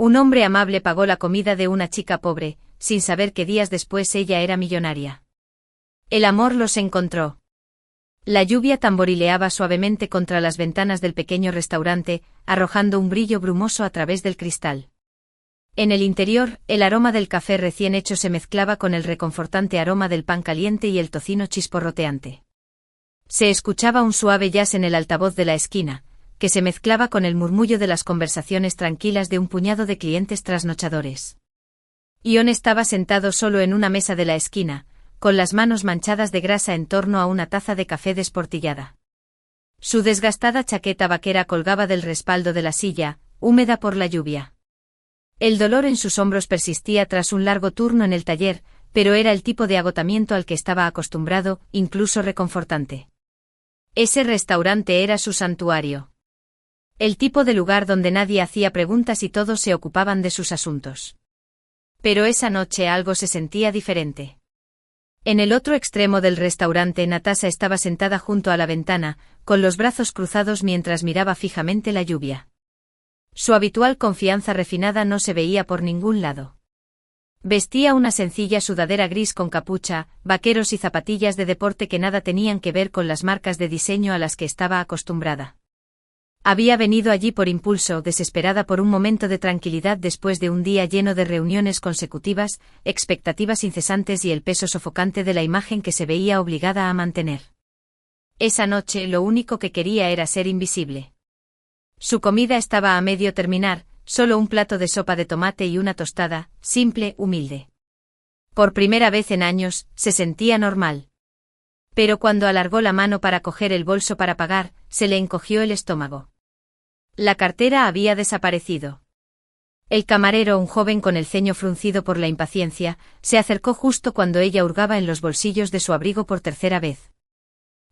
Un hombre amable pagó la comida de una chica pobre, sin saber que días después ella era millonaria. El amor los encontró. La lluvia tamborileaba suavemente contra las ventanas del pequeño restaurante, arrojando un brillo brumoso a través del cristal. En el interior, el aroma del café recién hecho se mezclaba con el reconfortante aroma del pan caliente y el tocino chisporroteante. Se escuchaba un suave jazz en el altavoz de la esquina, que se mezclaba con el murmullo de las conversaciones tranquilas de un puñado de clientes trasnochadores. Ion estaba sentado solo en una mesa de la esquina, con las manos manchadas de grasa en torno a una taza de café desportillada. Su desgastada chaqueta vaquera colgaba del respaldo de la silla, húmeda por la lluvia. El dolor en sus hombros persistía tras un largo turno en el taller, pero era el tipo de agotamiento al que estaba acostumbrado, incluso reconfortante. Ese restaurante era su santuario. El tipo de lugar donde nadie hacía preguntas y todos se ocupaban de sus asuntos. Pero esa noche algo se sentía diferente. En el otro extremo del restaurante Natasha estaba sentada junto a la ventana, con los brazos cruzados mientras miraba fijamente la lluvia. Su habitual confianza refinada no se veía por ningún lado. Vestía una sencilla sudadera gris con capucha, vaqueros y zapatillas de deporte que nada tenían que ver con las marcas de diseño a las que estaba acostumbrada. Había venido allí por impulso, desesperada por un momento de tranquilidad después de un día lleno de reuniones consecutivas, expectativas incesantes y el peso sofocante de la imagen que se veía obligada a mantener. Esa noche lo único que quería era ser invisible. Su comida estaba a medio terminar, solo un plato de sopa de tomate y una tostada, simple, humilde. Por primera vez en años, se sentía normal. Pero cuando alargó la mano para coger el bolso para pagar, se le encogió el estómago. La cartera había desaparecido. El camarero, un joven con el ceño fruncido por la impaciencia, se acercó justo cuando ella hurgaba en los bolsillos de su abrigo por tercera vez.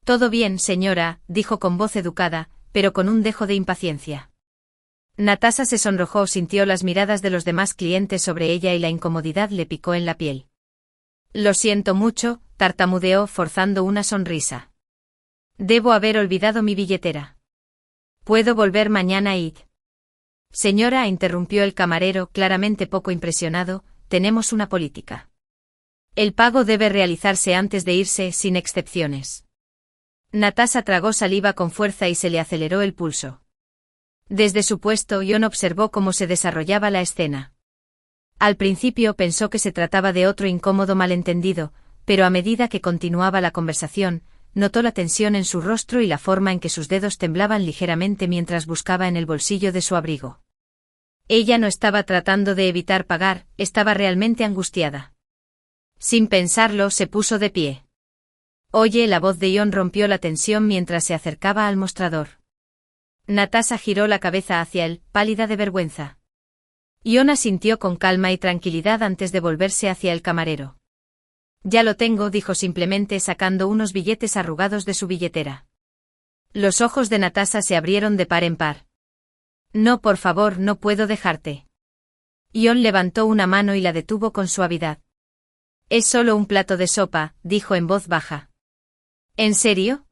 «Todo bien, señora», dijo con voz educada, pero con un dejo de impaciencia. Natasha se sonrojó, sintió las miradas de los demás clientes sobre ella y la incomodidad le picó en la piel. «Lo siento mucho», tartamudeó forzando una sonrisa. «Debo haber olvidado mi billetera. ¿Puedo volver mañana, Id?» «Señora», interrumpió el camarero, claramente poco impresionado, «tenemos una política. El pago debe realizarse antes de irse, sin excepciones». Natasha tragó saliva con fuerza y se le aceleró el pulso. Desde su puesto, Ion observó cómo se desarrollaba la escena. Al principio pensó que se trataba de otro incómodo malentendido, pero a medida que continuaba la conversación, notó la tensión en su rostro y la forma en que sus dedos temblaban ligeramente mientras buscaba en el bolsillo de su abrigo. Ella no estaba tratando de evitar pagar, estaba realmente angustiada. Sin pensarlo, se puso de pie. «Oye», la voz de Ion rompió la tensión mientras se acercaba al mostrador. Natasha giró la cabeza hacia él, pálida de vergüenza. Ion asintió con calma y tranquilidad antes de volverse hacia el camarero. «Ya lo tengo», dijo simplemente sacando unos billetes arrugados de su billetera. Los ojos de Natasha se abrieron de par en par. «No, por favor, no puedo dejarte». Ion levantó una mano y la detuvo con suavidad. «Es solo un plato de sopa», dijo en voz baja. «¿En serio?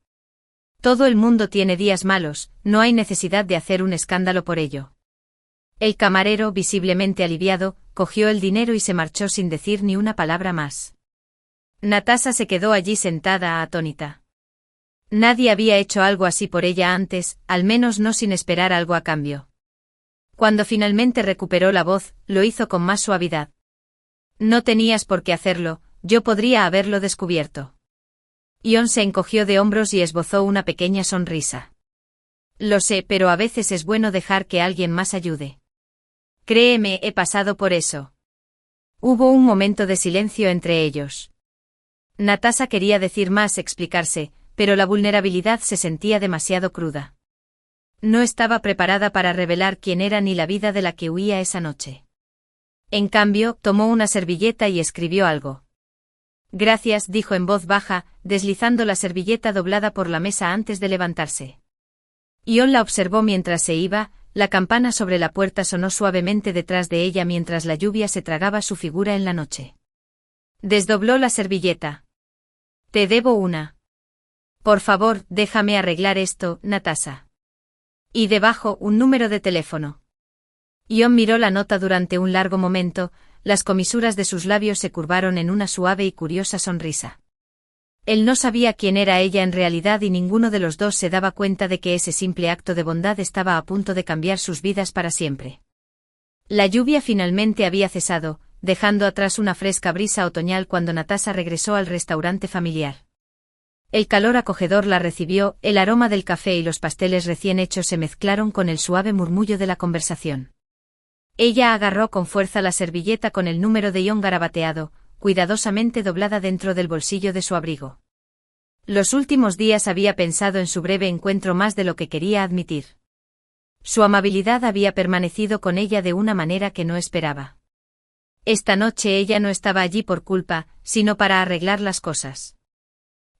Todo el mundo tiene días malos, no hay necesidad de hacer un escándalo por ello». El camarero, visiblemente aliviado, cogió el dinero y se marchó sin decir ni una palabra más. Natasha se quedó allí sentada atónita. Nadie había hecho algo así por ella antes, al menos no sin esperar algo a cambio. Cuando finalmente recuperó la voz, lo hizo con más suavidad. «No tenías por qué hacerlo, yo podría haberlo descubierto». Ion se encogió de hombros y esbozó una pequeña sonrisa. «Lo sé, pero a veces es bueno dejar que alguien más ayude. Créeme, he pasado por eso». Hubo un momento de silencio entre ellos. Natasha quería decir más, explicarse, pero la vulnerabilidad se sentía demasiado cruda. No estaba preparada para revelar quién era ni la vida de la que huía esa noche. En cambio, tomó una servilleta y escribió algo. «Gracias», dijo en voz baja, deslizando la servilleta doblada por la mesa antes de levantarse. Ion la observó mientras se iba, la campana sobre la puerta sonó suavemente detrás de ella mientras la lluvia se tragaba su figura en la noche. Desdobló la servilleta. «Te debo una. Por favor, déjame arreglar esto, Natasha». Y debajo, un número de teléfono. Ion miró la nota durante un largo momento, las comisuras de sus labios se curvaron en una suave y curiosa sonrisa. Él no sabía quién era ella en realidad y ninguno de los dos se daba cuenta de que ese simple acto de bondad estaba a punto de cambiar sus vidas para siempre. La lluvia finalmente había cesado, dejando atrás una fresca brisa otoñal cuando Natasha regresó al restaurante familiar. El calor acogedor la recibió, el aroma del café y los pasteles recién hechos se mezclaron con el suave murmullo de la conversación. Ella agarró con fuerza la servilleta con el número de Ion garabateado, cuidadosamente doblada dentro del bolsillo de su abrigo. Los últimos días había pensado en su breve encuentro más de lo que quería admitir. Su amabilidad había permanecido con ella de una manera que no esperaba. Esta noche ella no estaba allí por culpa, sino para arreglar las cosas.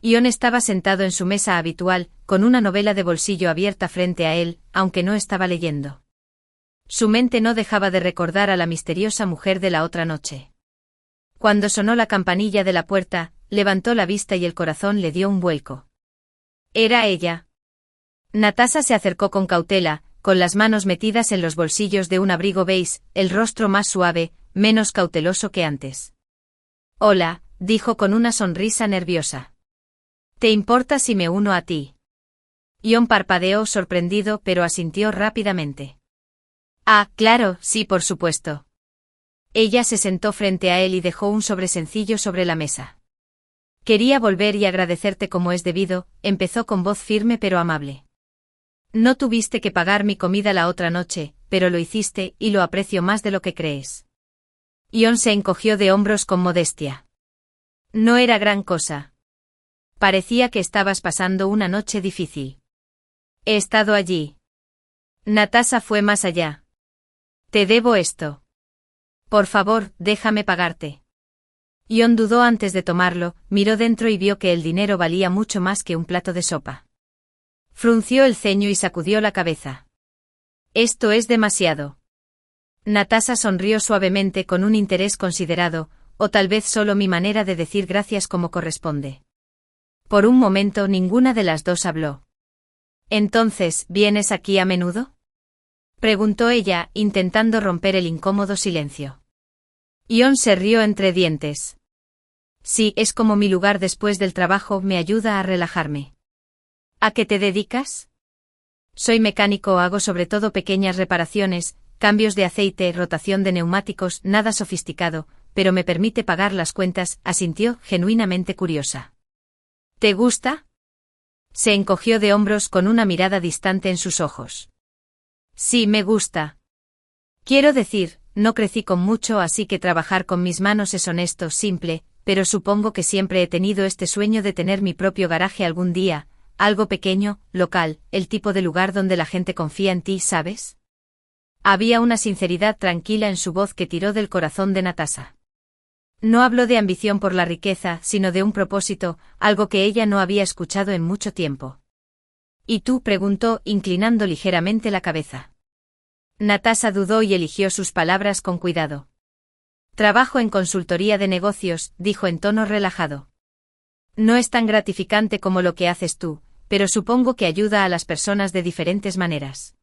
Ion estaba sentado en su mesa habitual, con una novela de bolsillo abierta frente a él, aunque no estaba leyendo. Su mente no dejaba de recordar a la misteriosa mujer de la otra noche. Cuando sonó la campanilla de la puerta, levantó la vista y el corazón le dio un vuelco. Era ella. Natasha se acercó con cautela, con las manos metidas en los bolsillos de un abrigo beige, el rostro más suave, menos cauteloso que antes. «Hola», dijo con una sonrisa nerviosa. «¿Te importa si me uno a ti?» Ion parpadeó sorprendido pero asintió rápidamente. «Ah, claro, sí, por supuesto». Ella se sentó frente a él y dejó un sobre sencillo sobre la mesa. «Quería volver y agradecerte como es debido», empezó con voz firme pero amable. «No tuviste que pagar mi comida la otra noche, pero lo hiciste y lo aprecio más de lo que crees». Ion se encogió de hombros con modestia. «No era gran cosa. Parecía que estabas pasando una noche difícil». «He estado allí». Natasha fue más allá. «Te debo esto. Por favor, déjame pagarte». Ion dudó antes de tomarlo, miró dentro y vio que el dinero valía mucho más que un plato de sopa. Frunció el ceño y sacudió la cabeza. «Esto es demasiado». Natasha sonrió suavemente con un interés considerado, o tal vez solo mi manera de decir gracias como corresponde. Por un momento ninguna de las dos habló. «¿Entonces, vienes aquí a menudo?», preguntó ella, intentando romper el incómodo silencio. Ion se rió entre dientes. «Sí, es como mi lugar después del trabajo, me ayuda a relajarme». «¿A qué te dedicas?». «Soy mecánico, hago sobre todo pequeñas reparaciones, cambios de aceite, rotación de neumáticos, nada sofisticado, pero me permite pagar las cuentas», asintió, genuinamente curiosa. «¿Te gusta?». Se encogió de hombros con una mirada distante en sus ojos. «Sí, me gusta. Quiero decir, no crecí con mucho, así que trabajar con mis manos es honesto, simple, pero supongo que siempre he tenido este sueño de tener mi propio garaje algún día, algo pequeño, local, el tipo de lugar donde la gente confía en ti, ¿sabes?». Había una sinceridad tranquila en su voz que tiró del corazón de Natasha. No habló de ambición por la riqueza, sino de un propósito, algo que ella no había escuchado en mucho tiempo. «¿Y tú?», preguntó, inclinando ligeramente la cabeza. Natasha dudó y eligió sus palabras con cuidado. «Trabajo en consultoría de negocios», dijo en tono relajado. «No es tan gratificante como lo que haces tú, pero supongo que ayuda a las personas de diferentes maneras».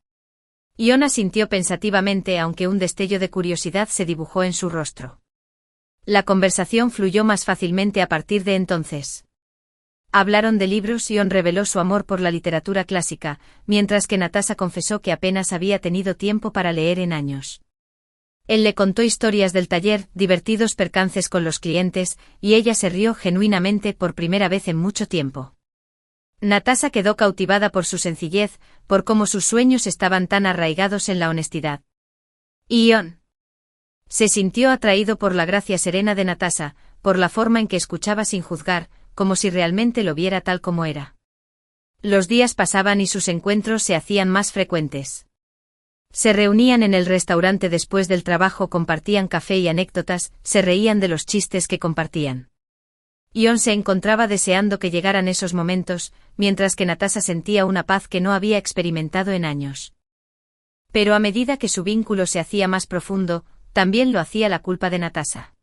Ion asintió pensativamente, aunque un destello de curiosidad se dibujó en su rostro. La conversación fluyó más fácilmente a partir de entonces. Hablaron de libros y Ion reveló su amor por la literatura clásica, mientras que Natasha confesó que apenas había tenido tiempo para leer en años. Él le contó historias del taller, divertidos percances con los clientes, y ella se rió genuinamente por primera vez en mucho tiempo. Natasha quedó cautivada por su sencillez, por cómo sus sueños estaban tan arraigados en la honestidad. Ion se sintió atraído por la gracia serena de Natasha, por la forma en que escuchaba sin juzgar, como si realmente lo viera tal como era. Los días pasaban y sus encuentros se hacían más frecuentes. Se reunían en el restaurante después del trabajo, compartían café y anécdotas, se reían de los chistes que compartían. Ion se encontraba deseando que llegaran esos momentos, mientras que Natasha sentía una paz que no había experimentado en años. Pero a medida que su vínculo se hacía más profundo, también lo hacía la culpa de Natasha.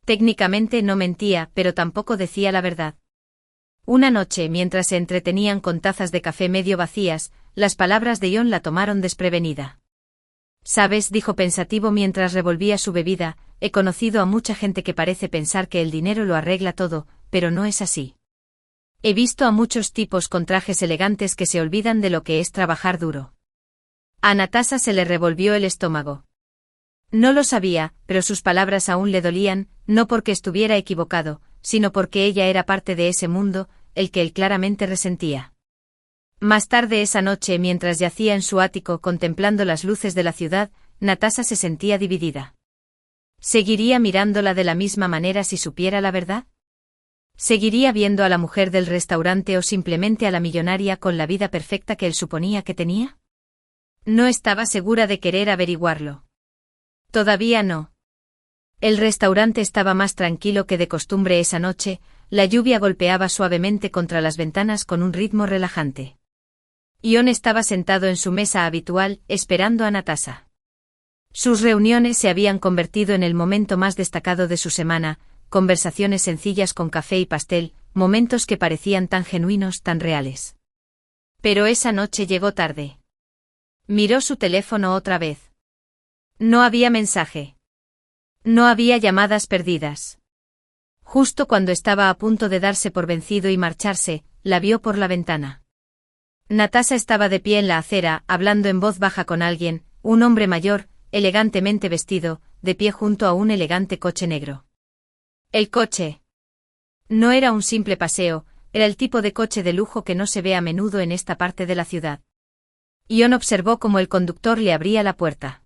Técnicamente no mentía, pero tampoco decía la verdad. Una noche, mientras se entretenían con tazas de café medio vacías, las palabras de Ion la tomaron desprevenida. Sabes, dijo pensativo mientras revolvía su bebida, he conocido a mucha gente que parece pensar que el dinero lo arregla todo, pero no es así. He visto a muchos tipos con trajes elegantes que se olvidan de lo que es trabajar duro. A Natasha se le revolvió el estómago. No lo sabía, pero sus palabras aún le dolían, no porque estuviera equivocado, sino porque ella era parte de ese mundo, el que él claramente resentía. Más tarde esa noche, mientras yacía en su ático contemplando las luces de la ciudad, Natasha se sentía dividida. ¿Seguiría mirándola de la misma manera si supiera la verdad? ¿Seguiría viendo a la mujer del restaurante o simplemente a la millonaria con la vida perfecta que él suponía que tenía? No estaba segura de querer averiguarlo. Todavía no. El restaurante estaba más tranquilo que de costumbre esa noche, la lluvia golpeaba suavemente contra las ventanas con un ritmo relajante. Ion estaba sentado en su mesa habitual, esperando a Natasha. Sus reuniones se habían convertido en el momento más destacado de su semana, conversaciones sencillas con café y pastel, momentos que parecían tan genuinos, tan reales. Pero esa noche llegó tarde. Miró su teléfono otra vez. No había mensaje. No había llamadas perdidas. Justo cuando estaba a punto de darse por vencido y marcharse, la vio por la ventana. Natasha estaba de pie en la acera, hablando en voz baja con alguien, un hombre mayor, elegantemente vestido, de pie junto a un elegante coche negro. El coche. No era un simple paseo, era el tipo de coche de lujo que no se ve a menudo en esta parte de la ciudad. Ion observó cómo el conductor le abría la puerta.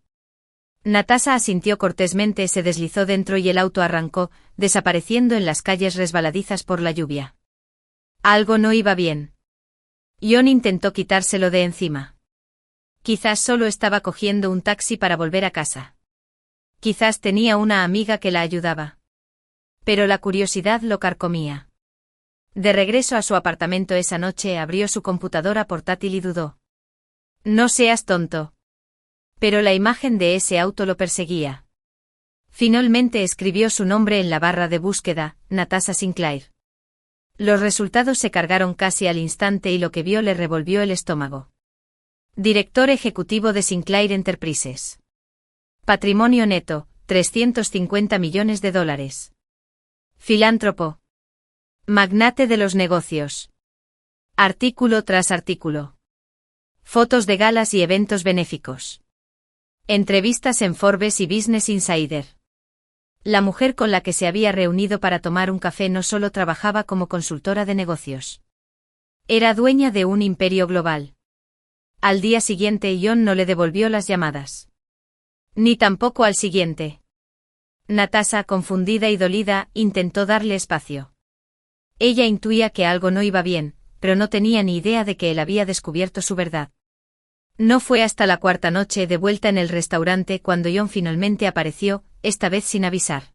Natasha asintió cortésmente, se deslizó dentro y el auto arrancó, desapareciendo en las calles resbaladizas por la lluvia. Algo no iba bien. Ion intentó quitárselo de encima. Quizás solo estaba cogiendo un taxi para volver a casa. Quizás tenía una amiga que la ayudaba. Pero la curiosidad lo carcomía. De regreso a su apartamento esa noche abrió su computadora portátil y dudó. No seas tonto. Pero la imagen de ese auto lo perseguía. Finalmente escribió su nombre en la barra de búsqueda, Natasha Sinclair. Los resultados se cargaron casi al instante y lo que vio le revolvió el estómago. Director ejecutivo de Sinclair Enterprises. Patrimonio neto, $350 millones. Filántropo. Magnate de los negocios. Artículo tras artículo. Fotos de galas y eventos benéficos. Entrevistas en Forbes y Business Insider. La mujer con la que se había reunido para tomar un café no solo trabajaba como consultora de negocios. Era dueña de un imperio global. Al día siguiente Ion no le devolvió las llamadas. Ni tampoco al siguiente. Natasha, confundida y dolida, intentó darle espacio. Ella intuía que algo no iba bien, pero no tenía ni idea de que él había descubierto su verdad. No fue hasta la cuarta noche de vuelta en el restaurante cuando Ion finalmente apareció, esta vez sin avisar.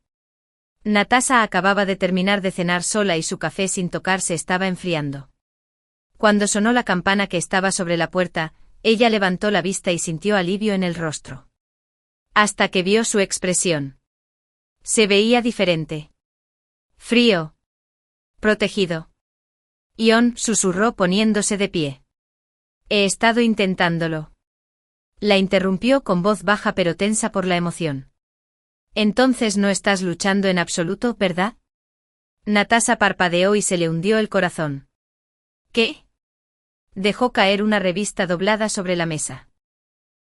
Natasha acababa de terminar de cenar sola y su café sin tocar se estaba enfriando. Cuando sonó la campana que estaba sobre la puerta, ella levantó la vista y sintió alivio en el rostro. Hasta que vio su expresión. Se veía diferente. Frío. Protegido. Ion susurró poniéndose de pie. He estado intentándolo. La interrumpió con voz baja pero tensa por la emoción. Entonces no estás luchando en absoluto, ¿verdad? Natasha parpadeó y se le hundió el corazón. ¿Qué? Dejó caer una revista doblada sobre la mesa.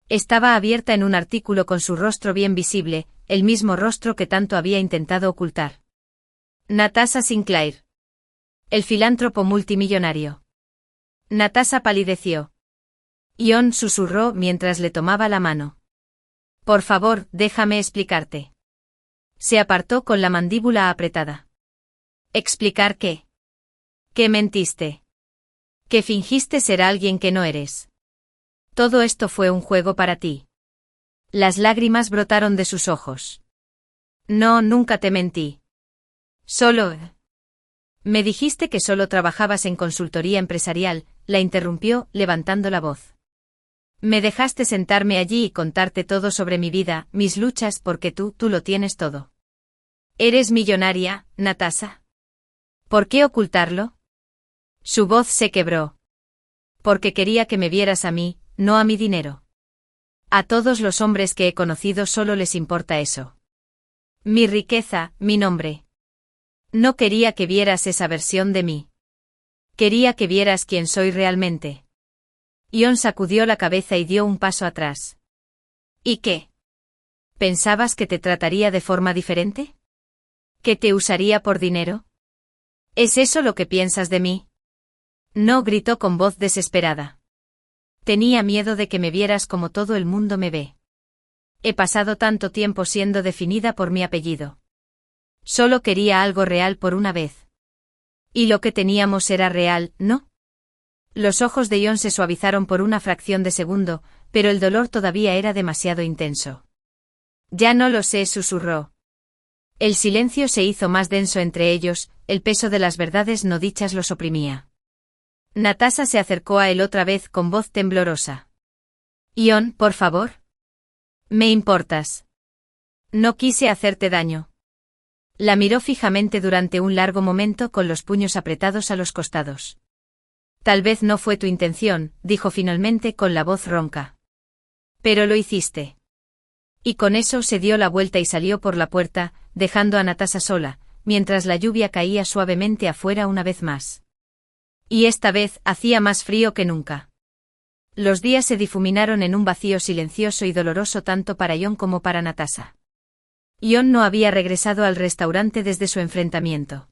Estaba abierta en un artículo con su rostro bien visible, el mismo rostro que tanto había intentado ocultar. Natasha Sinclair. El filántropo multimillonario. Natasha palideció. Ion susurró mientras le tomaba la mano. Por favor, déjame explicarte. Se apartó con la mandíbula apretada. ¿Explicar qué? ¿Que mentiste? ¿Que fingiste ser alguien que no eres? Todo esto fue un juego para ti. Las lágrimas brotaron de sus ojos. No, nunca te mentí. Solo... Me dijiste que solo trabajabas en consultoría empresarial, la interrumpió, levantando la voz. Me dejaste sentarme allí y contarte todo sobre mi vida, mis luchas, porque tú lo tienes todo. ¿Eres millonaria, Natasha? ¿Por qué ocultarlo? Su voz se quebró. Porque quería que me vieras a mí, no a mi dinero. A todos los hombres que he conocido solo les importa eso. Mi riqueza, mi nombre. No quería que vieras esa versión de mí. Quería que vieras quién soy realmente. Ion sacudió la cabeza y dio un paso atrás. ¿Y qué? ¿Pensabas que te trataría de forma diferente? ¿Que te usaría por dinero? ¿Es eso lo que piensas de mí? No, gritó con voz desesperada. Tenía miedo de que me vieras como todo el mundo me ve. He pasado tanto tiempo siendo definida por mi apellido. Solo quería algo real por una vez. Y lo que teníamos era real, ¿no? Los ojos de Ion se suavizaron por una fracción de segundo, pero el dolor todavía era demasiado intenso. Ya no lo sé, susurró. El silencio se hizo más denso entre ellos, el peso de las verdades no dichas los oprimía. Natasha se acercó a él otra vez con voz temblorosa. Ion, por favor. Me importas. No quise hacerte daño. La miró fijamente durante un largo momento con los puños apretados a los costados. Tal vez no fue tu intención, dijo finalmente con la voz ronca. Pero lo hiciste. Y con eso se dio la vuelta y salió por la puerta, dejando a Natasha sola, mientras la lluvia caía suavemente afuera una vez más. Y esta vez hacía más frío que nunca. Los días se difuminaron en un vacío silencioso y doloroso tanto para Ion como para Natasha. Ion no había regresado al restaurante desde su enfrentamiento.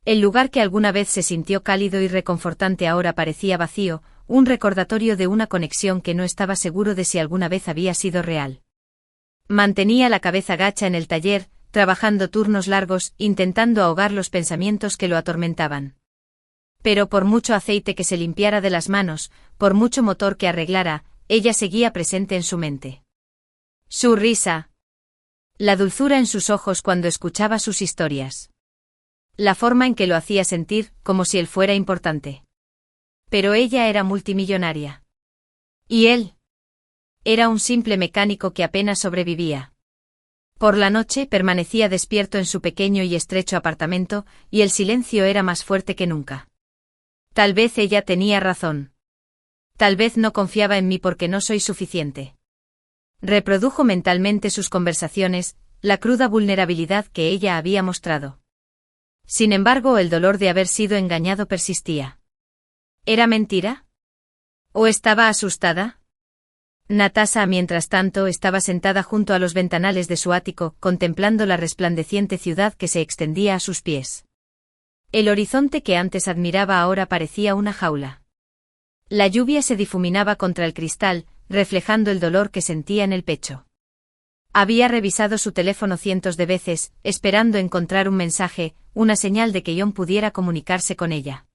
El lugar que alguna vez se sintió cálido y reconfortante ahora parecía vacío, un recordatorio de una conexión que no estaba seguro de si alguna vez había sido real. Mantenía la cabeza gacha en el taller, trabajando turnos largos, intentando ahogar los pensamientos que lo atormentaban. Pero por mucho aceite que se limpiara de las manos, por mucho motor que arreglara, ella seguía presente en su mente. Su risa. La dulzura en sus ojos cuando escuchaba sus historias. La forma en que lo hacía sentir, como si él fuera importante. Pero ella era multimillonaria. ¿Y él? Era un simple mecánico que apenas sobrevivía. Por la noche permanecía despierto en su pequeño y estrecho apartamento, y el silencio era más fuerte que nunca. Tal vez ella tenía razón. Tal vez no confiaba en mí porque no soy suficiente. Reprodujo mentalmente sus conversaciones, la cruda vulnerabilidad que ella había mostrado. Sin embargo, el dolor de haber sido engañado persistía. ¿Era mentira? ¿O estaba asustada? Natasha, mientras tanto, estaba sentada junto a los ventanales de su ático, contemplando la resplandeciente ciudad que se extendía a sus pies. El horizonte que antes admiraba ahora parecía una jaula. La lluvia se difuminaba contra el cristal, reflejando el dolor que sentía en el pecho. Había revisado su teléfono cientos de veces, esperando encontrar un mensaje, una señal de que Ion pudiera comunicarse con ella.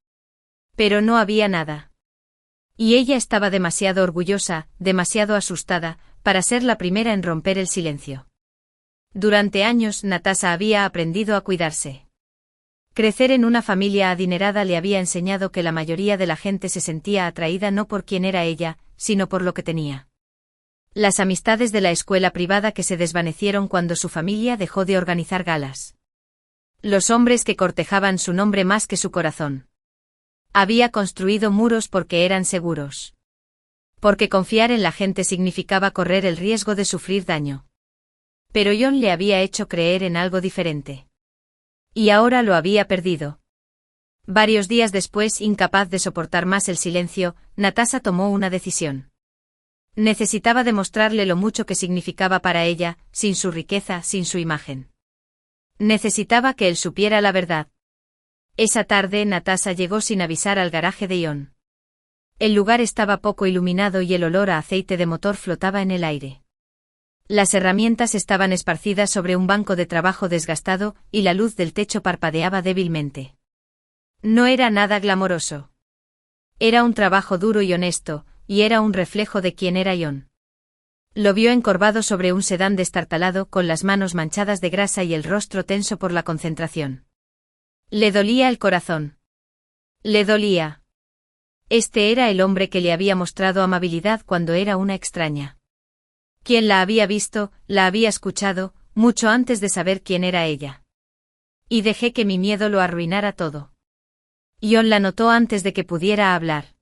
Pero no había nada. Y ella estaba demasiado orgullosa, demasiado asustada, para ser la primera en romper el silencio. Durante años Natasha había aprendido a cuidarse. Crecer en una familia adinerada le había enseñado que la mayoría de la gente se sentía atraída no por quién era ella, sino por lo que tenía. Las amistades de la escuela privada que se desvanecieron cuando su familia dejó de organizar galas. Los hombres que cortejaban su nombre más que su corazón. Había construido muros porque eran seguros. Porque confiar en la gente significaba correr el riesgo de sufrir daño. Pero Ion le había hecho creer en algo diferente. Y ahora lo había perdido. Varios días después, incapaz de soportar más el silencio, Natasha tomó una decisión. Necesitaba demostrarle lo mucho que significaba para ella, sin su riqueza, sin su imagen. Necesitaba que él supiera la verdad. Esa tarde Natasha llegó sin avisar al garaje de Ion. El lugar estaba poco iluminado y el olor a aceite de motor flotaba en el aire. Las herramientas estaban esparcidas sobre un banco de trabajo desgastado, y la luz del techo parpadeaba débilmente. No era nada glamoroso. Era un trabajo duro y honesto, y era un reflejo de quién era Ion. Lo vio encorvado sobre un sedán destartalado con las manos manchadas de grasa y el rostro tenso por la concentración. Le dolía el corazón. Le dolía. Este era el hombre que le había mostrado amabilidad cuando era una extraña. Quien la había visto, la había escuchado, mucho antes de saber quién era ella. Y dejé que mi miedo lo arruinara todo. Ion la notó antes de que pudiera hablar.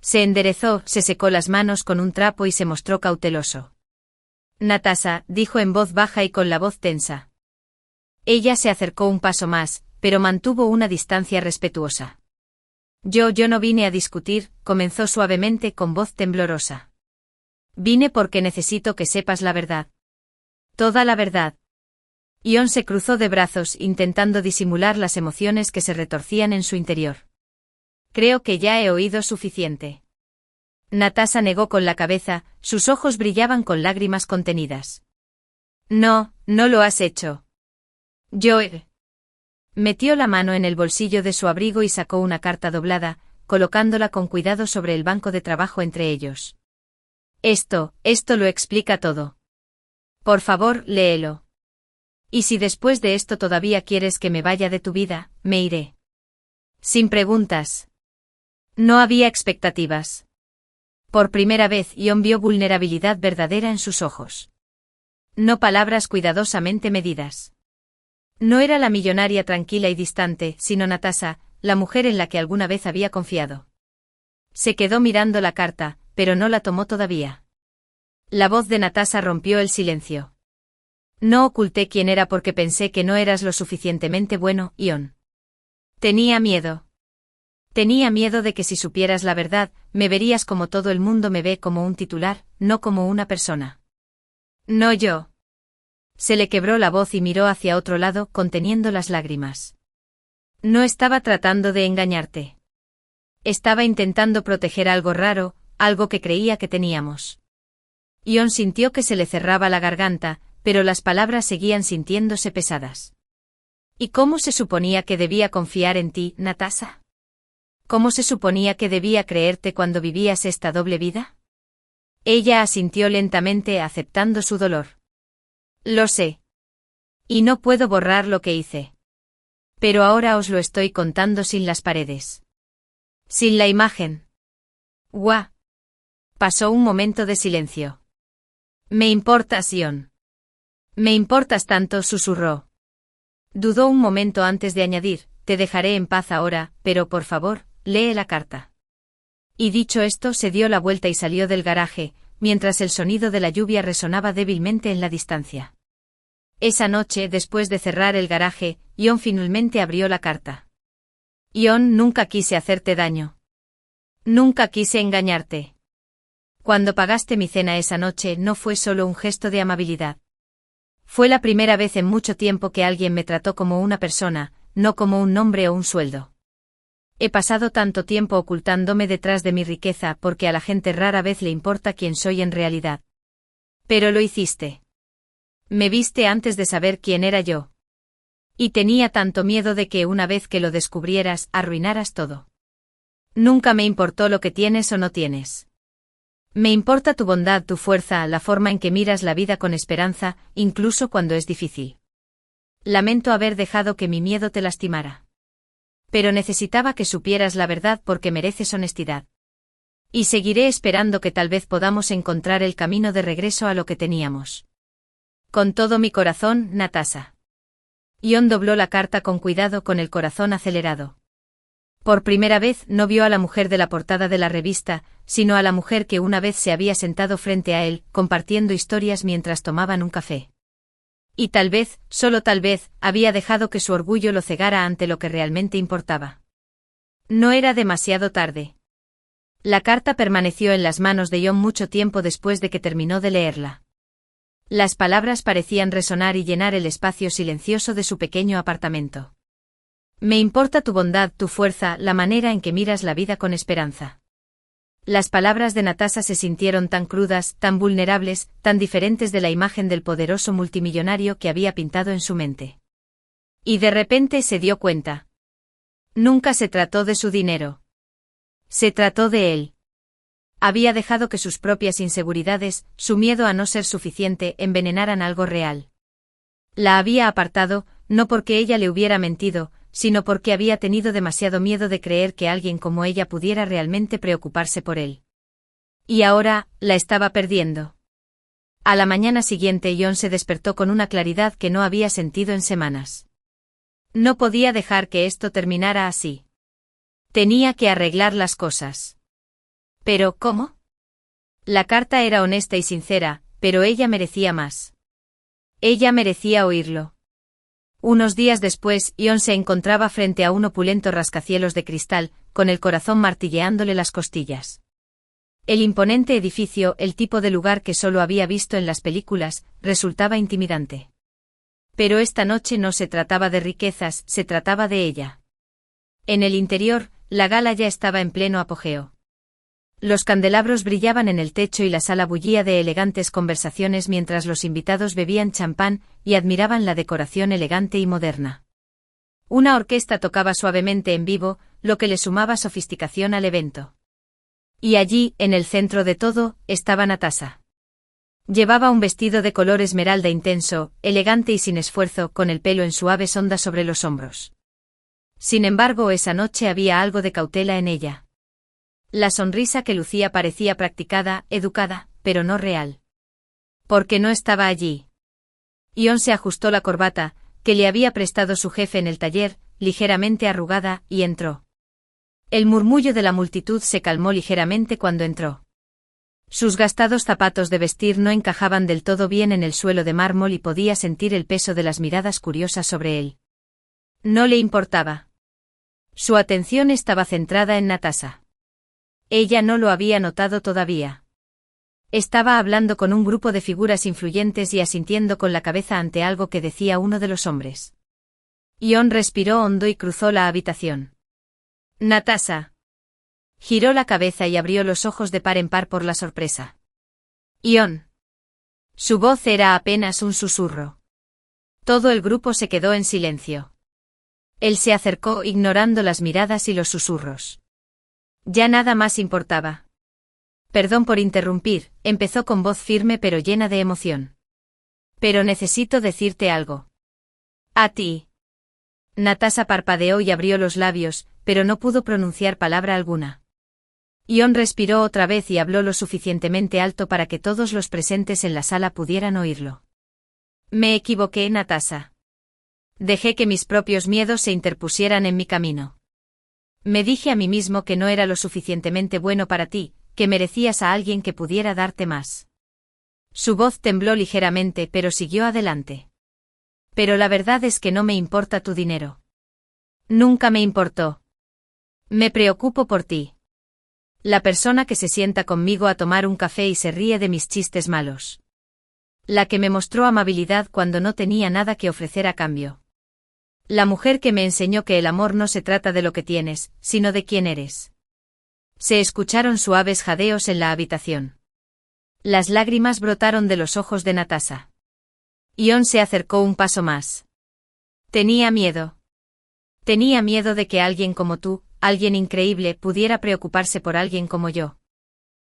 Se enderezó, se secó las manos con un trapo y se mostró cauteloso. Natasha, dijo en voz baja y con la voz tensa. Ella se acercó un paso más, pero mantuvo una distancia respetuosa. Yo no vine a discutir, comenzó suavemente con voz temblorosa. Vine porque necesito que sepas la verdad. Toda la verdad. Ion se cruzó de brazos intentando disimular las emociones que se retorcían en su interior. Creo que ya he oído suficiente. Natasha negó con la cabeza, sus ojos brillaban con lágrimas contenidas. No lo has hecho. Yo Metió la mano en el bolsillo de su abrigo y sacó una carta doblada, colocándola con cuidado sobre el banco de trabajo entre ellos. Esto lo explica todo. Por favor, léelo. Y si después de esto todavía quieres que me vaya de tu vida, me iré. Sin preguntas. No había expectativas. Por primera vez Ion vio vulnerabilidad verdadera en sus ojos. No palabras cuidadosamente medidas. No era la millonaria tranquila y distante, sino Natasha, la mujer en la que alguna vez había confiado. Se quedó mirando la carta, pero no la tomó todavía. La voz de Natasha rompió el silencio. No oculté quién era porque pensé que no eras lo suficientemente bueno, Ion. Tenía miedo. Tenía miedo de que si supieras la verdad, me verías como todo el mundo me ve, como un titular, no como una persona. No yo. Se le quebró la voz y miró hacia otro lado, conteniendo las lágrimas. No estaba tratando de engañarte. Estaba intentando proteger algo raro, algo que creía que teníamos. Ion sintió que se le cerraba la garganta, pero las palabras seguían sintiéndose pesadas. ¿Y cómo se suponía que debía confiar en ti, Natasha? ¿Cómo se suponía que debía creerte cuando vivías esta doble vida? Ella asintió lentamente, aceptando su dolor. Lo sé. Y no puedo borrar lo que hice. Pero ahora os lo estoy contando sin las paredes. Sin la imagen. ¡Guau! Pasó un momento de silencio. Me importas, Ion. Me importas tanto, susurró. Dudó un momento antes de añadir, te dejaré en paz ahora, pero por favor, lee la carta. Y dicho esto se dio la vuelta y salió del garaje, mientras el sonido de la lluvia resonaba débilmente en la distancia. Esa noche, después de cerrar el garaje, Ion finalmente abrió la carta. Ion, nunca quise hacerte daño. Nunca quise engañarte. Cuando pagaste mi cena esa noche no fue solo un gesto de amabilidad. Fue la primera vez en mucho tiempo que alguien me trató como una persona, no como un nombre o un sueldo. He pasado tanto tiempo ocultándome detrás de mi riqueza porque a la gente rara vez le importa quién soy en realidad. Pero lo hiciste. Me viste antes de saber quién era yo. Y tenía tanto miedo de que una vez que lo descubrieras, arruinaras todo. Nunca me importó lo que tienes o no tienes. Me importa tu bondad, tu fuerza, la forma en que miras la vida con esperanza, incluso cuando es difícil. Lamento haber dejado que mi miedo te lastimara. Pero necesitaba que supieras la verdad porque mereces honestidad. Y seguiré esperando que tal vez podamos encontrar el camino de regreso a lo que teníamos. Con todo mi corazón, Natasha. Ion dobló la carta con cuidado, con el corazón acelerado. Por primera vez no vio a la mujer de la portada de la revista, sino a la mujer que una vez se había sentado frente a él, compartiendo historias mientras tomaban un café. Y tal vez, solo tal vez, había dejado que su orgullo lo cegara ante lo que realmente importaba. No era demasiado tarde. La carta permaneció en las manos de Ion mucho tiempo después de que terminó de leerla. Las palabras parecían resonar y llenar el espacio silencioso de su pequeño apartamento. Me importa tu bondad, tu fuerza, la manera en que miras la vida con esperanza. Las palabras de Natasha se sintieron tan crudas, tan vulnerables, tan diferentes de la imagen del poderoso multimillonario que había pintado en su mente. Y de repente se dio cuenta. Nunca se trató de su dinero. Se trató de él. Había dejado que sus propias inseguridades, su miedo a no ser suficiente, envenenaran algo real. La había apartado, no porque ella le hubiera mentido, sino porque había tenido demasiado miedo de creer que alguien como ella pudiera realmente preocuparse por él. Y ahora, la estaba perdiendo. A la mañana siguiente Ion se despertó con una claridad que no había sentido en semanas. No podía dejar que esto terminara así. Tenía que arreglar las cosas. Pero, ¿cómo? La carta era honesta y sincera, pero ella merecía más. Ella merecía oírlo. Unos días después, Ion se encontraba frente a un opulento rascacielos de cristal, con el corazón martilleándole las costillas. El imponente edificio, el tipo de lugar que solo había visto en las películas, resultaba intimidante. Pero esta noche no se trataba de riquezas, se trataba de ella. En el interior, la gala ya estaba en pleno apogeo. Los candelabros brillaban en el techo y la sala bullía de elegantes conversaciones mientras los invitados bebían champán y admiraban la decoración elegante y moderna. Una orquesta tocaba suavemente en vivo, lo que le sumaba sofisticación al evento. Y allí, en el centro de todo, estaba Natasha. Llevaba un vestido de color esmeralda intenso, elegante y sin esfuerzo, con el pelo en suaves ondas sobre los hombros. Sin embargo, esa noche había algo de cautela en ella. La sonrisa que lucía parecía practicada, educada, pero no real. Porque no estaba allí. Ion se ajustó la corbata, que le había prestado su jefe en el taller, ligeramente arrugada, y entró. El murmullo de la multitud se calmó ligeramente cuando entró. Sus gastados zapatos de vestir no encajaban del todo bien en el suelo de mármol y podía sentir el peso de las miradas curiosas sobre él. No le importaba. Su atención estaba centrada en Natasha. Ella no lo había notado todavía. Estaba hablando con un grupo de figuras influyentes y asintiendo con la cabeza ante algo que decía uno de los hombres. Ion respiró hondo y cruzó la habitación. Natasha. Giró la cabeza y abrió los ojos de par en par por la sorpresa. Ion. Su voz era apenas un susurro. Todo el grupo se quedó en silencio. Él se acercó ignorando las miradas y los susurros. Ya nada más importaba. Perdón por interrumpir, empezó con voz firme pero llena de emoción. Pero necesito decirte algo. A ti. Natasha parpadeó y abrió los labios, pero no pudo pronunciar palabra alguna. Ion respiró otra vez y habló lo suficientemente alto para que todos los presentes en la sala pudieran oírlo. Me equivoqué, Natasha. Dejé que mis propios miedos se interpusieran en mi camino. Me dije a mí mismo que no era lo suficientemente bueno para ti, que merecías a alguien que pudiera darte más. Su voz tembló ligeramente pero siguió adelante. Pero la verdad es que no me importa tu dinero. Nunca me importó. Me preocupo por ti. La persona que se sienta conmigo a tomar un café y se ríe de mis chistes malos. La que me mostró amabilidad cuando no tenía nada que ofrecer a cambio. La mujer que me enseñó que el amor no se trata de lo que tienes, sino de quién eres. Se escucharon suaves jadeos en la habitación. Las lágrimas brotaron de los ojos de Natasha. Ion se acercó un paso más. Tenía miedo. Tenía miedo de que alguien como tú, alguien increíble, pudiera preocuparse por alguien como yo.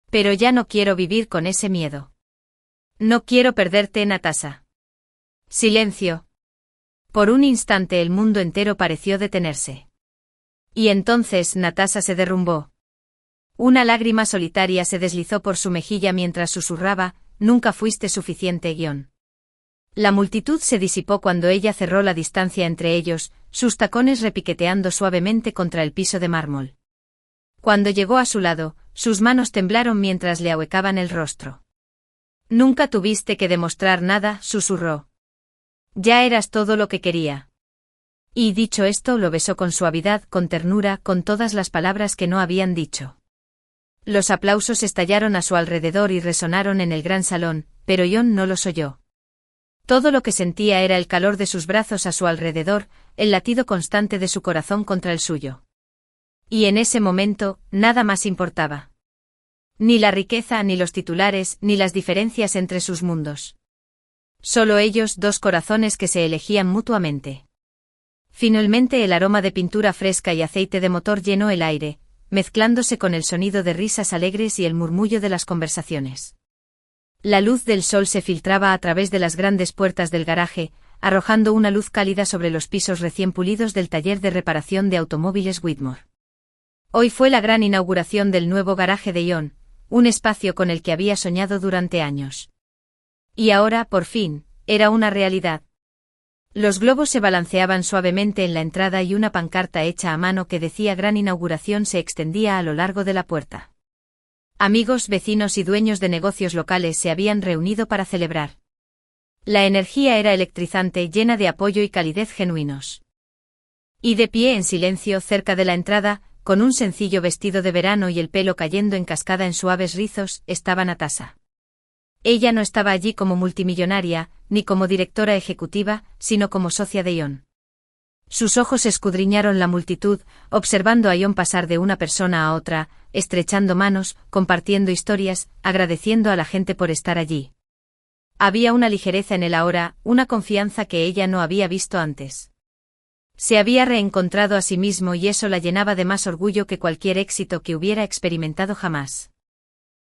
Pero ya no quiero vivir con ese miedo. No quiero perderte, Natasha. Silencio. Por un instante el mundo entero pareció detenerse. Y entonces Natasha se derrumbó. Una lágrima solitaria se deslizó por su mejilla mientras susurraba, nunca fuiste suficiente, Ion. La multitud se disipó cuando ella cerró la distancia entre ellos, sus tacones repiqueteando suavemente contra el piso de mármol. Cuando llegó a su lado, sus manos temblaron mientras le ahuecaban el rostro. Nunca tuviste que demostrar nada, susurró. Ya eras todo lo que quería. Y dicho esto lo besó con suavidad, con ternura, con todas las palabras que no habían dicho. Los aplausos estallaron a su alrededor y resonaron en el gran salón, pero Ion no los oyó. Todo lo que sentía era el calor de sus brazos a su alrededor, el latido constante de su corazón contra el suyo. Y en ese momento, nada más importaba. Ni la riqueza, ni los titulares, ni las diferencias entre sus mundos. Solo ellos, dos corazones que se elegían mutuamente. Finalmente el aroma de pintura fresca y aceite de motor llenó el aire, mezclándose con el sonido de risas alegres y el murmullo de las conversaciones. La luz del sol se filtraba a través de las grandes puertas del garaje, arrojando una luz cálida sobre los pisos recién pulidos del taller de reparación de automóviles Whitmore. Hoy fue la gran inauguración del nuevo garaje de Ion, un espacio con el que había soñado durante años. Y ahora, por fin, era una realidad. Los globos se balanceaban suavemente en la entrada y una pancarta hecha a mano que decía Gran Inauguración se extendía a lo largo de la puerta. Amigos, vecinos y dueños de negocios locales se habían reunido para celebrar. La energía era electrizante, llena de apoyo y calidez genuinos. Y de pie en silencio cerca de la entrada, con un sencillo vestido de verano y el pelo cayendo en cascada en suaves rizos, estaba Natasha. Ella no estaba allí como multimillonaria, ni como directora ejecutiva, sino como socia de Ion. Sus ojos escudriñaron la multitud, observando a Ion pasar de una persona a otra, estrechando manos, compartiendo historias, agradeciendo a la gente por estar allí. Había una ligereza en él ahora, una confianza que ella no había visto antes. Se había reencontrado a sí mismo y eso la llenaba de más orgullo que cualquier éxito que hubiera experimentado jamás.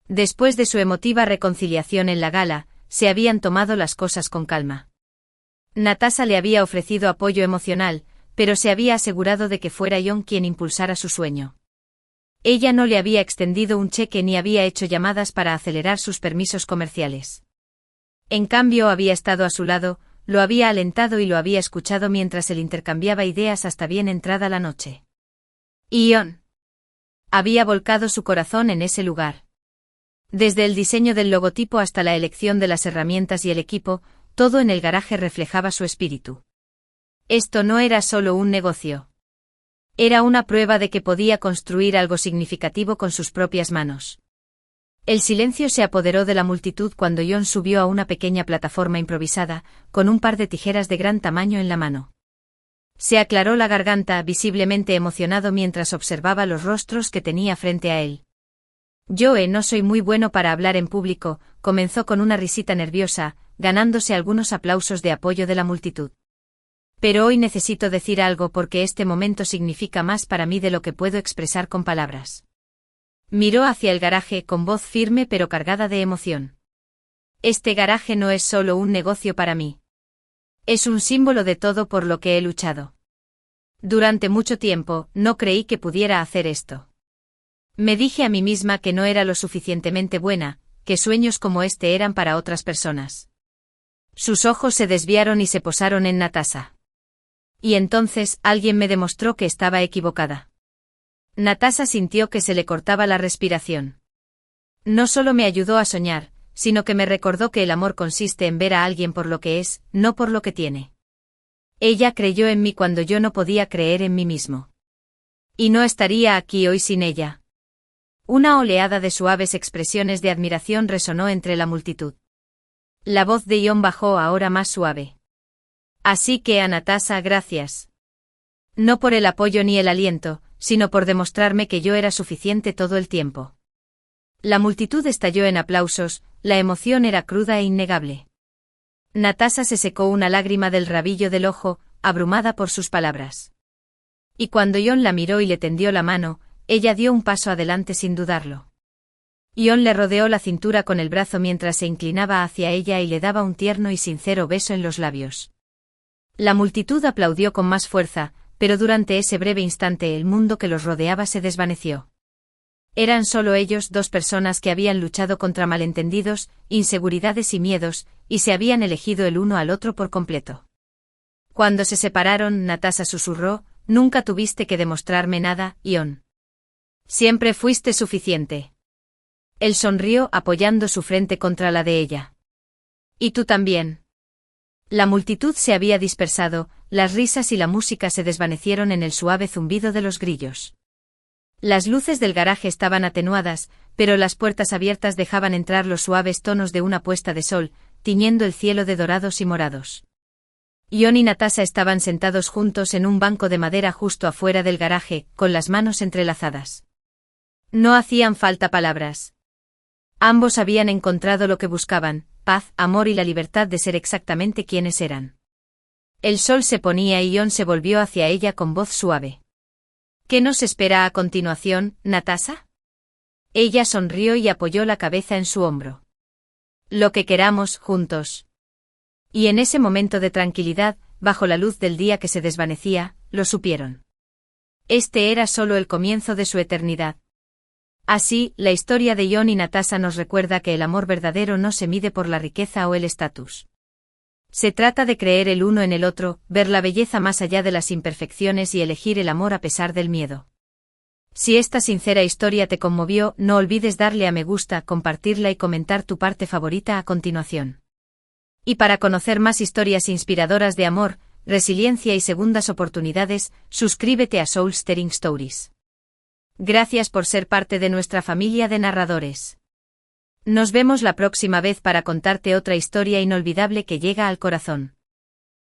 Después de su emotiva reconciliación en la gala, se habían tomado las cosas con calma. Natasha le había ofrecido apoyo emocional, pero se había asegurado de que fuera Ion quien impulsara su sueño. Ella no le había extendido un cheque ni había hecho llamadas para acelerar sus permisos comerciales. En cambio, había estado a su lado, lo había alentado y lo había escuchado mientras él intercambiaba ideas hasta bien entrada la noche. Ion había volcado su corazón en ese lugar. Desde el diseño del logotipo hasta la elección de las herramientas y el equipo, todo en el garaje reflejaba su espíritu. Esto no era solo un negocio. Era una prueba de que podía construir algo significativo con sus propias manos. El silencio se apoderó de la multitud cuando Ion subió a una pequeña plataforma improvisada, con un par de tijeras de gran tamaño en la mano. Se aclaró la garganta, visiblemente emocionado mientras observaba los rostros que tenía frente a él. Joe, no soy muy bueno para hablar en público, comenzó con una risita nerviosa, ganándose algunos aplausos de apoyo de la multitud. Pero hoy necesito decir algo porque este momento significa más para mí de lo que puedo expresar con palabras. Miró hacia el garaje con voz firme pero cargada de emoción. Este garaje no es solo un negocio para mí. Es un símbolo de todo por lo que he luchado. Durante mucho tiempo, no creí que pudiera hacer esto. Me dije a mí misma que no era lo suficientemente buena, que sueños como este eran para otras personas. Sus ojos se desviaron y se posaron en Natasha. Y entonces, alguien me demostró que estaba equivocada. Natasha sintió que se le cortaba la respiración. No solo me ayudó a soñar, sino que me recordó que el amor consiste en ver a alguien por lo que es, no por lo que tiene. Ella creyó en mí cuando yo no podía creer en mí mismo. Y no estaría aquí hoy sin ella. Una oleada de suaves expresiones de admiración resonó entre la multitud. La voz de Ion bajó ahora más suave. Así que a Natasha, gracias. No por el apoyo ni el aliento, sino por demostrarme que yo era suficiente todo el tiempo. La multitud estalló en aplausos, la emoción era cruda e innegable. Natasha se secó una lágrima del rabillo del ojo, abrumada por sus palabras. Y cuando Ion la miró y le tendió la mano, ella dio un paso adelante sin dudarlo. Ion le rodeó la cintura con el brazo mientras se inclinaba hacia ella y le daba un tierno y sincero beso en los labios. La multitud aplaudió con más fuerza, pero durante ese breve instante el mundo que los rodeaba se desvaneció. Eran solo ellos, dos personas que habían luchado contra malentendidos, inseguridades y miedos, y se habían elegido el uno al otro por completo. Cuando se separaron, Natasha susurró, nunca tuviste que demostrarme nada, Ion. Siempre fuiste suficiente. Él sonrió apoyando su frente contra la de ella. Y tú también. La multitud se había dispersado, las risas y la música se desvanecieron en el suave zumbido de los grillos. Las luces del garaje estaban atenuadas, pero las puertas abiertas dejaban entrar los suaves tonos de una puesta de sol, tiñendo el cielo de dorados y morados. Ion y Natasha estaban sentados juntos en un banco de madera justo afuera del garaje, con las manos entrelazadas. No hacían falta palabras. Ambos habían encontrado lo que buscaban, paz, amor y la libertad de ser exactamente quienes eran. El sol se ponía y Ion se volvió hacia ella con voz suave. ¿Qué nos espera a continuación, Natasha? Ella sonrió y apoyó la cabeza en su hombro. Lo que queramos, juntos. Y en ese momento de tranquilidad, bajo la luz del día que se desvanecía, lo supieron. Este era solo el comienzo de su eternidad. Así, la historia de Ion y Natasha nos recuerda que el amor verdadero no se mide por la riqueza o el estatus. Se trata de creer el uno en el otro, ver la belleza más allá de las imperfecciones y elegir el amor a pesar del miedo. Si esta sincera historia te conmovió, no olvides darle a me gusta, compartirla y comentar tu parte favorita a continuación. Y para conocer más historias inspiradoras de amor, resiliencia y segundas oportunidades, suscríbete a Soulstirring Stories. Gracias por ser parte de nuestra familia de narradores. Nos vemos la próxima vez para contarte otra historia inolvidable que llega al corazón.